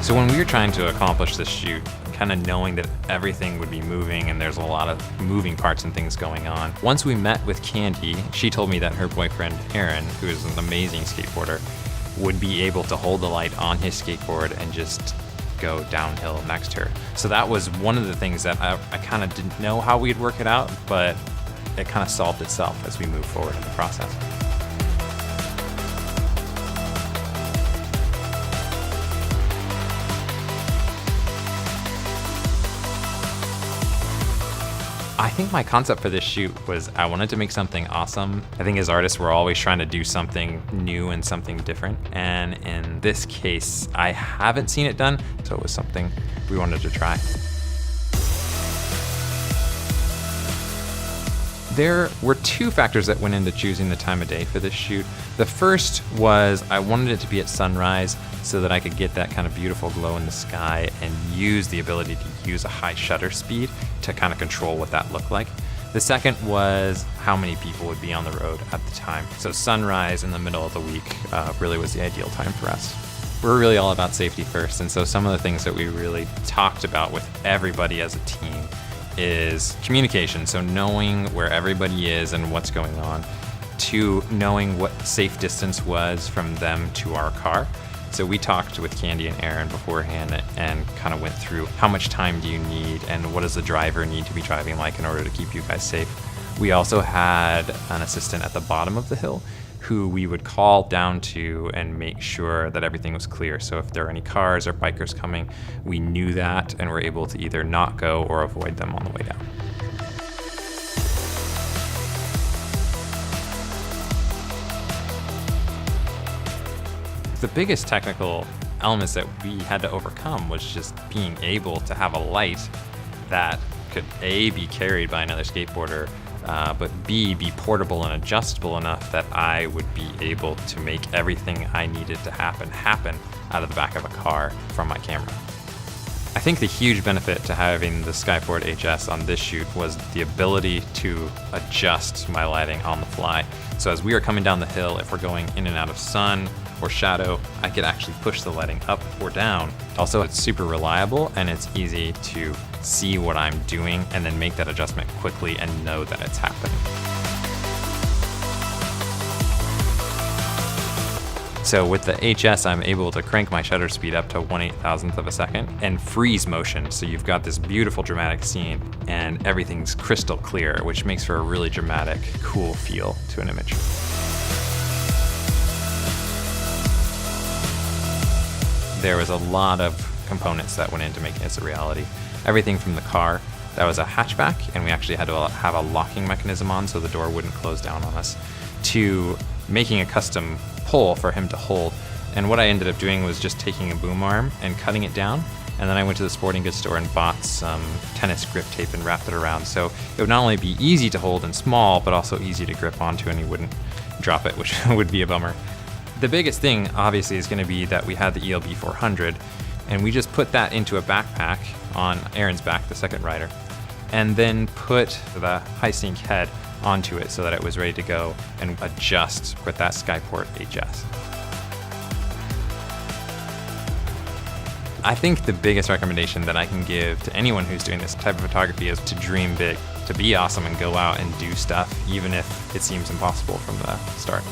So when we were trying to accomplish this shoot, kind of knowing that everything would be moving and there's a lot of moving parts and things going on, once we met with Candy, she told me that her boyfriend Aaron, who is an amazing skateboarder, would be able to hold the light on his skateboard and just go downhill next to her. So that was one of the things that I kind of didn't know how we'd work it out, but it kind of solved itself as we moved forward in the process. I think my concept for this shoot was I wanted to make something awesome. I think as artists, we're always trying to do something new and something different. And in this case, I haven't seen it done, so it was something we wanted to try. There were two factors that went into choosing the time of day for this shoot. The first was I wanted it to be at sunrise so that I could get that kind of beautiful glow in the sky and use the ability to use a high shutter speed to kind of control what that looked like. The second was how many people would be on the road at the time. So sunrise in the middle of the week really was the ideal time for us. We're really all about safety first, and so some of the things that we really talked about with everybody as a team is communication, so knowing where everybody is and what's going on, to knowing what safe distance was from them to our car. So we talked with Candy and Aaron beforehand and kind of went through how much time do you need and what does the driver need to be driving like in order to keep you guys safe. We also had an assistant at the bottom of the hill who we would call down to and make sure that everything was clear. So if there are any cars or bikers coming, we knew that and were able to either not go or avoid them on the way down. The biggest technical elements that we had to overcome was just being able to have a light that could A, be carried by another skateboarder, but B, be portable and adjustable enough that I would be able to make everything I needed to happen out of the back of a car from my camera. I think the huge benefit to having the Skyboard HS on this shoot was the ability to adjust my lighting on the fly. So as we are coming down the hill, if we're going in and out of sun or shadow, I could actually push the lighting up or down. Also, it's super reliable and it's easy to see what I'm doing and then make that adjustment quickly and know that it's happening. So with the HS, I'm able to crank my shutter speed up to 1/8,000th of a second and freeze motion. So you've got this beautiful dramatic scene and everything's crystal clear, which makes for a really dramatic, cool feel to an image. There was a lot of components that went into making this a reality. Everything from the car, that was a hatchback, and we actually had to have a locking mechanism on so the door wouldn't close down on us, to making a custom pole for him to hold. And what I ended up doing was just taking a boom arm and cutting it down, and then I went to the sporting goods store and bought some tennis grip tape and wrapped it around. So it would not only be easy to hold and small, but also easy to grip onto and you wouldn't drop it, which would be a bummer. The biggest thing, obviously, is gonna be that we had the ELB 400, and we just put that into a backpack on Aaron's back, the second rider, and then put the high sink head onto it so that it was ready to go and adjust with that Skyboard HS. I think the biggest recommendation that I can give to anyone who's doing this type of photography is to dream big, to be awesome and go out and do stuff, even if it seems impossible from the start.